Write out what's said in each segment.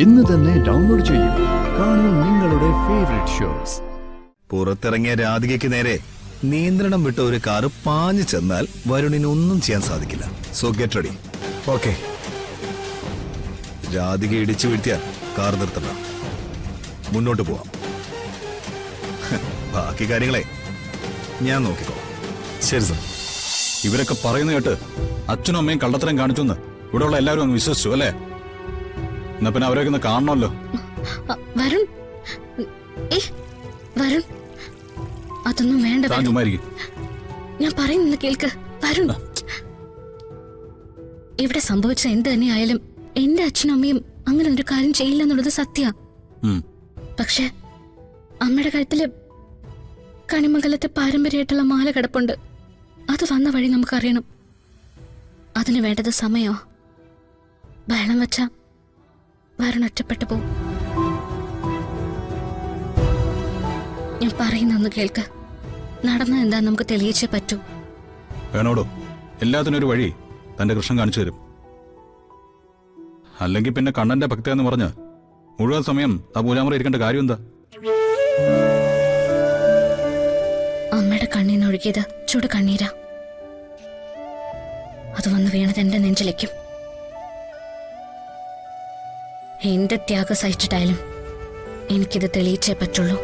ഇന്ന് തന്നെ ഡൗൺലോഡ് ചെയ്യൂ. കാണൂ നിങ്ങളുടെ ഫേവറേറ്റ് ഷോസ്. പുറത്തിറങ്ങിയ രാധികയ്ക്ക് നേരെ നിയന്ത്രണം വിട്ട ഒരു കാറ് പാഞ്ഞു ചെന്നാൽ വരുണിന് ഒന്നും ചെയ്യാൻ സാധിക്കില്ല. So get ready. Okay. Radhika ഇടിച്ചു വീഴ്ത്തിയാൽ കാർ നിർത്തണ്ട, മുന്നോട്ട് പോവാം. ബാക്കി കാര്യങ്ങളെ ഞാൻ നോക്കിക്കോളാം. ശരി സർ. ഇവരൊക്കെ പറയുന്ന കേട്ട് അച്ഛനും അമ്മയും കള്ളത്തരം കാണിച്ചെന്ന് ഇവിടെയുള്ള എല്ലാവരും അങ്ങ് വിശ്വസിച്ചു അല്ലേ? എന്നാ പിന്നെ അവരൊക്കെ ഒന്ന് കാണണമല്ലോ. വരുൺ, വരുൺ, അതൊന്നും വേണ്ട. താൻ ചുമ്മായിരിക്കും. ഞാൻ പറയുന്നത് കേൾക്ക് വരുൺ. ഇവിടെ സംഭവിച്ച എന്ത് തന്നെയായാലും എന്റെ അച്ഛനും അമ്മയും അങ്ങനെ ഒരു കാര്യം ചെയ്യില്ല എന്നുള്ളത് സത്യ. പക്ഷെ അമ്മയുടെ കഴുത്തില് കണിമംഗലത്തെ പാരമ്പര്യമായിട്ടുള്ള മാല കിടപ്പുണ്ട്. അത് വന്ന വഴി നമുക്കറിയണം. അതിന് വേണ്ടത് സമയോ. ബഹളം വെച്ച വരുൺ ഒറ്റപ്പെട്ടു പോവും. ഞാൻ പറയുന്നൊന്ന് കേൾക്ക്. നടന്നത് എന്താന്ന് നമുക്ക് തെളിയിച്ചേ പറ്റൂ. വേണോടോ, എല്ലാത്തിനും ഒരു വഴി തന്റെ കൃഷ്ണൻ കാണിച്ചു തരും. അല്ലെങ്കിൽ പിന്നെ കണ്ണന്റെ ഭക്തയെന്ന് പറഞ്ഞ് മുഴുവൻ സമയം ആ പൂജാമുറി ഇരിക്കേണ്ട കാര്യം എന്താ? അമ്മയുടെ കണ്ണീന്ന് ഒഴുകിയത് ചൂട് കണ്ണീരാ. അത് വന്ന് വീണത് എന്റെ നെഞ്ചിലേക്കും. എന്ത് ത്യാഗം സഹിച്ചിട്ടായാലും എനിക്കിത് തെളിയിച്ചേ പറ്റുള്ളൂ.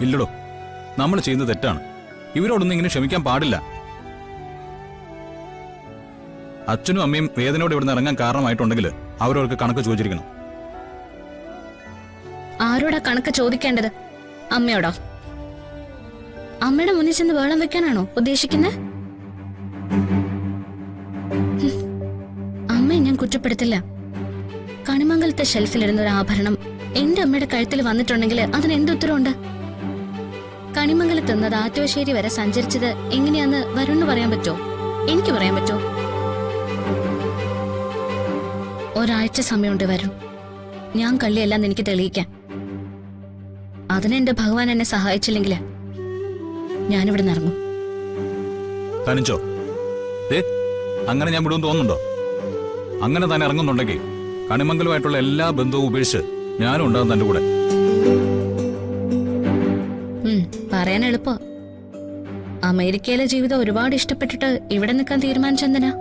ഇല്ലടോ, നമ്മൾ ചെയ്യുന്നത് തെറ്റാണ്. ഇവരോടൊന്നും ഇങ്ങനെ ക്ഷമിക്കാൻ പാടില്ല. അച്ഛനും അമ്മയും വേദനയോട് ഇവിടുന്ന് ഇറങ്ങാൻ കാരണമായിട്ടുണ്ടെങ്കിൽ അവരവർക്ക് കണക്ക് ചോദിച്ചിരിക്കണം. ആരോടാ കണക്ക് ചോദിക്കേണ്ടത്? അമ്മയോടോ? അമ്മയുടെ മുന്നിൽ ചെന്ന് വേളം വെക്കാനാണോ ഉദ്ദേശിക്കുന്നത്? അമ്മയെ ഞാൻ കുറ്റപ്പെടുത്തില്ല. കണിമംഗലത്തെ ഷെൽഫിലിരുന്ന ഒരു ആഭരണം എന്റെ അമ്മയുടെ കഴുത്തിൽ വന്നിട്ടുണ്ടെങ്കിൽ അതിന് എന്തുത്തരവുണ്ട്? കണിമംഗലത്ത് നിന്ന് ആറ്റുവശ്ശേരി വരെ സഞ്ചരിച്ചത് എങ്ങനെയാന്ന് വരുണ് പറയാൻ പറ്റുമോ? എനിക്ക് പറയാൻ പറ്റുമോ? ഒരാഴ്ച സമയമുണ്ട് വരും. ഞാൻ കള്ളിയല്ലെന്ന് എനിക്ക് തെളിയിക്കാൻ. അതിനെന്റെ ഭഗവാൻ എന്നെ സഹായിച്ചില്ലെങ്കിൽ ഞാനിവിടെ നിറങ്ങും. തനിച്ചോ? അങ്ങനെ ഞാൻ വിടുമെന്ന് തോന്നുന്നുണ്ടോ? അങ്ങനെ തന്നെ ഇറങ്ങുന്നുണ്ടെങ്കിൽ കണിമംഗലമായിട്ടുള്ള എല്ലാ ബന്ധവും ഉപേക്ഷിച്ച് ഞാനും ഉണ്ടാകും തന്റെ കൂടെ. പറയാൻ എളുപ്പ. അമേരിക്കയിലെ ജീവിതം ഒരുപാട് ഇഷ്ടപ്പെട്ടിട്ട് ഇവിടെ നിൽക്കാൻ തീരുമാനിച്ചെന്തിനാ?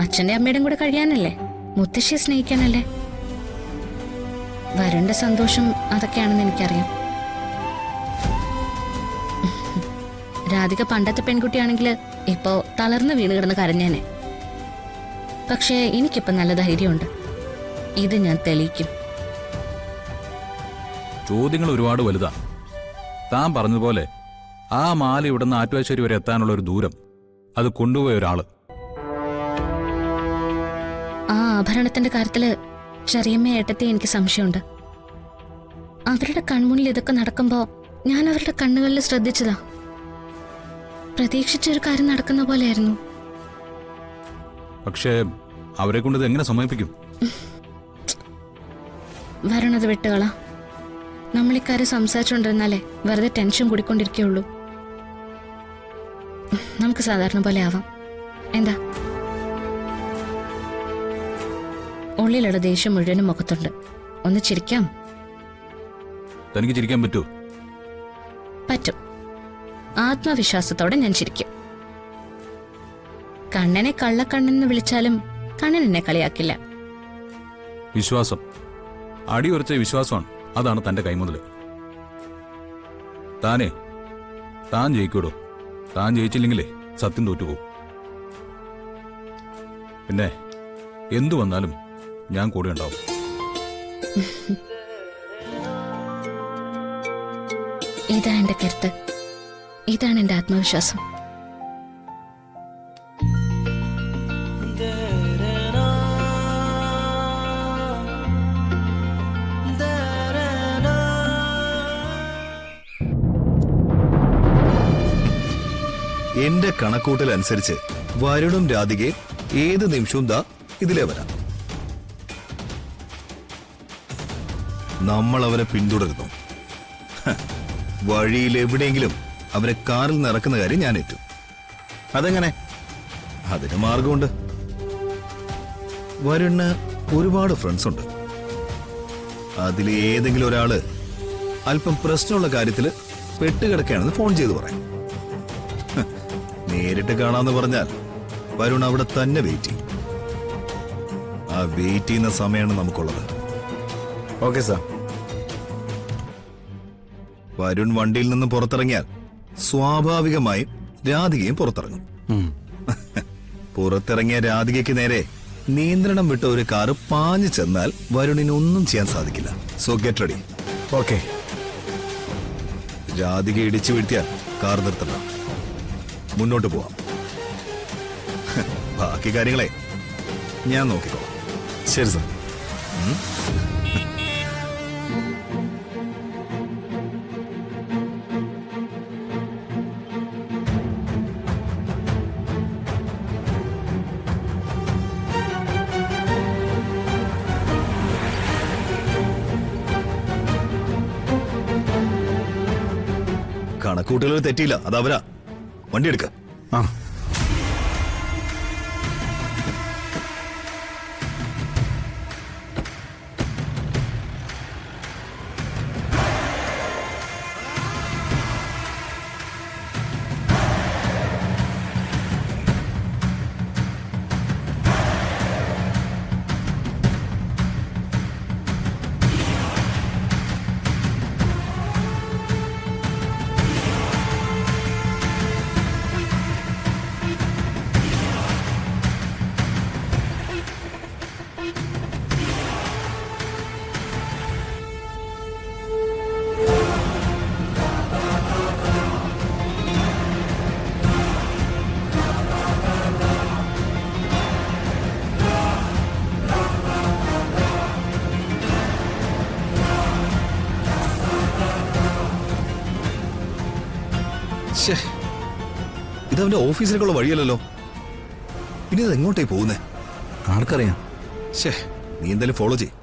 അച്ഛന്റെ അമ്മയുടെയും കൂടെ കഴിയാനല്ലേ? മുത്തശ്ശിയെ സ്നേഹിക്കാനല്ലേ? വരണ്ട സന്തോഷം അതൊക്കെയാണെന്ന് എനിക്കറിയാം. രാധിക പണ്ടത്തെ പെൺകുട്ടിയാണെങ്കിൽ ഇപ്പോ തളർന്ന് വീണ് കിടന്ന് കരഞ്ഞേനെ. പക്ഷേ എനിക്കിപ്പോ നല്ല ധൈര്യമുണ്ട്. ഇത് ഞാൻ തെളിയിക്കും. ചോദ്യങ്ങൾ ഒരുപാട് വലുതാ. താൻ പറഞ്ഞതുപോലെ ആ മാല ഇവിടുന്ന് ആറ്റുവാശ്ശേരി വരെ എത്താനുള്ള ഒരു ദൂരം, അത് കൊണ്ടുപോയ ഒരാള്. ആ ആഭരണത്തിന്റെ കാര്യത്തില് ചെറിയമ്മ ഏട്ടത്തെ എനിക്ക് സംശയമുണ്ട്. അവരുടെ കൺമുന്നിൽ ഇതൊക്കെ നടക്കുമ്പോ ഞാൻ അവരുടെ കണ്ണുകളിൽ ശ്രദ്ധിച്ചതാ. പ്രതീക്ഷിച്ചൊരു കാര്യം നടക്കുന്ന പോലെയായിരുന്നു. പക്ഷേ അവരെ കൊണ്ട് ഇത് എങ്ങനെ സമ്മതിപ്പിക്കും? വരണത് വിട്ടുകളാ. നമ്മളിക്കാര്യം സംസാരിച്ചുകൊണ്ടിരുന്നാലേ വെറുതെ ടെൻഷൻ കൂടിക്കൊണ്ടിരിക്കുകയുള്ളൂ. നമുക്ക് സാധാരണ പോലെ ആവാം. എന്താ? ഉള്ളിലുള്ള ദേഷ്യം മുഴുവനും മുഖത്തുണ്ട്. ഒന്ന് ചിരിക്കാം. തനിക്ക് ചിരിക്കാൻ പറ്റുമോ? പറ്റും. ആത്മവിശ്വാസത്തോടെ ഞാൻ ചിരിക്കും. കണ്ണനെ കള്ളക്കണ്ണെന്ന് വിളിച്ചാലും കണ്ണൻ എന്നെ കളിയാക്കില്ല. വിശ്വാസം, അടിയുറച്ച വിശ്വാസമാണ്. അതാണ് തന്റെ കൈമുതല്. താൻ ജയിക്കൂടോ. താൻ ജയിച്ചില്ലെങ്കിലേ സത്യം തോറ്റുപോകും. പിന്നെ എന്തു വന്നാലും ഞാൻ കൂടെ ഉണ്ടാവും. ഇതാ എന്റെ കരുത്ത്. ഇതാണ് എന്റെ ആത്മവിശ്വാസം. എന്റെ കണക്കൂട്ടൽ അനുസരിച്ച് വരുണും രാധികയും ഏത് നിമിഷവും ദാ ഇതിലേ വരാം. നമ്മൾ അവരെ പിന്തുടരുന്നു. വഴിയിൽ എവിടെയെങ്കിലും അവരെ കാറിൽ നിന്ന് ഇറക്കുന്ന കാര്യം ഞാൻ ഏറ്റു. അതെങ്ങനെ? അതിന് മാർഗമുണ്ട്. വരുണ് ഒരുപാട് ഫ്രണ്ട്സ് ഉണ്ട്. അതിൽ ഏതെങ്കിലും ഒരാള് അല്പം പ്രശ്നമുള്ള കാര്യത്തിൽ പെട്ടുകിടക്കുകയാണെന്ന് ഫോൺ ചെയ്ത് പറയാം. നേരിട്ട് കാണാന്ന് പറഞ്ഞാൽ വരുൺ അവിടെ തന്നെ വെയിറ്റ് ചെയ്യും. ആ വെയിറ്റ് ചെയ്യുന്ന സമയമാണ് നമുക്കുള്ളത്. Okay sir. വരുൺ വണ്ടിയിൽ നിന്ന് പുറത്തിറങ്ങിയാൽ സ്വാഭാവികമായും രാധികയും പുറത്തിറങ്ങും. പുറത്തിറങ്ങിയ രാധികയ്ക്ക് നേരെ നിയന്ത്രണം വിട്ട ഒരു കാറ് പാഞ്ഞു ചെന്നാൽ വരുണിന് ഒന്നും ചെയ്യാൻ സാധിക്കില്ല. So get ready. Okay. Radhika ഇടിച്ചു വീഴ്ത്തിയാൽ കാർ നിർത്തണം. മുന്നോട്ട് പോവാം. ബാക്കി കാര്യങ്ങളെ ഞാൻ നോക്കിക്കോളാം. ശരി സാർ. കണക്കൂട്ടലുകൾ തെറ്റിയില്ല. അതവരാ. വണ്ടി എടുക്ക. ആ ഇതവന്റെ ഓഫീസിലേക്കുള്ള വഴിയല്ലല്ലോ. ഇനി ഇത് എങ്ങോട്ടേ പോകുന്നേ? ആർക്കറിയാം. നീ എന്തായാലും ഫോളോ ചെയ്.